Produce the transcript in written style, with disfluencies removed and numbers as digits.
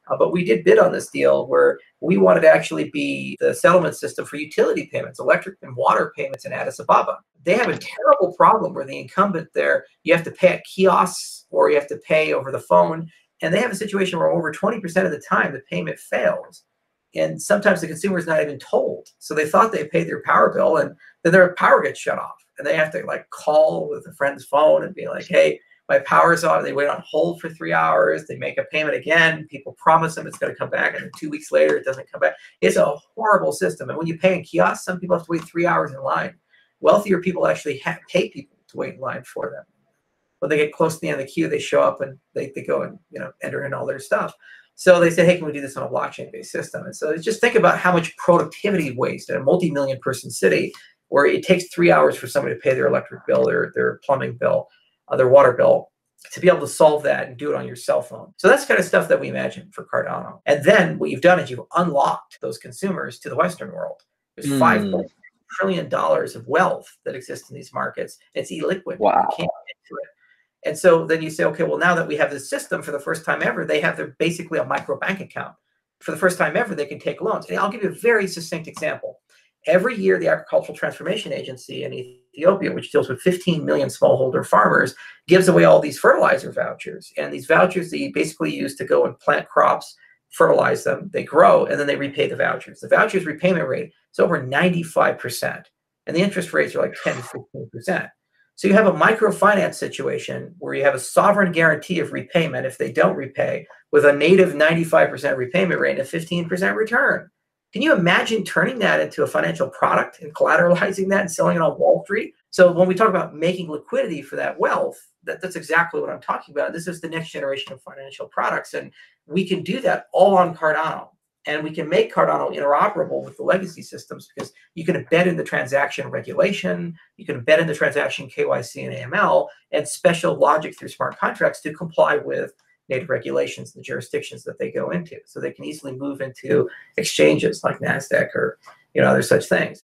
But we did bid on this deal where we wanted to actually be the settlement system for utility payments, electric and water payments in Addis Ababa. They have a terrible problem where the incumbent there, you have to pay at kiosks or you have to pay over the phone. And they have a situation where over 20% of the time the payment fails. And sometimes the consumer is not even told. So they thought they paid their power bill and then their power gets shut off. And they have to like call with a friend's phone and be like, hey, my power's off. They wait on hold for 3 hours. They make a payment again. People promise them it's going to come back. And then 2 weeks later, it doesn't come back. It's a horrible system. And when you pay in kiosks, some people have to wait 3 hours in line. Wealthier people actually pay people to wait in line for them. When they get close to the end of the queue, they show up and they go and enter in all their stuff. So they said, hey, can we do this on a blockchain-based system? And so just think about how much productivity waste in a multi-million person city where it takes 3 hours for somebody to pay their electric bill, their plumbing bill, their water bill, to be able to solve that and do it on your cell phone. So that's kind of stuff that we imagine for Cardano. And then what you've done is you've unlocked those consumers to the Western world. There's $5 trillion of wealth that exists in these markets. It's illiquid. Wow. You can't get to it. And so then you say, okay, well, now that we have this system for the first time ever, they have basically a micro bank account. For the first time ever, they can take loans. And I'll give you a very succinct example. Every year, the Agricultural Transformation Agency in Ethiopia, which deals with 15 million smallholder farmers, gives away all these fertilizer vouchers. And these vouchers that you basically use to go and plant crops, fertilize them, they grow, and then they repay the vouchers. The vouchers repayment rate is over 95%. And the interest rates are like 10 to 15%. So you have a microfinance situation where you have a sovereign guarantee of repayment if they don't repay, with a native 95% repayment rate and a 15% return. Can you imagine turning that into a financial product and collateralizing that and selling it on Wall Street? So when we talk about making liquidity for that wealth, that's exactly what I'm talking about. This is the next generation of financial products. And we can do that all on Cardano. And we can make Cardano interoperable with the legacy systems because you can embed in the transaction regulation, you can embed in the transaction KYC and AML, and special logic through smart contracts to comply with native regulations in the jurisdictions that they go into. So they can easily move into exchanges like NASDAQ or other such things.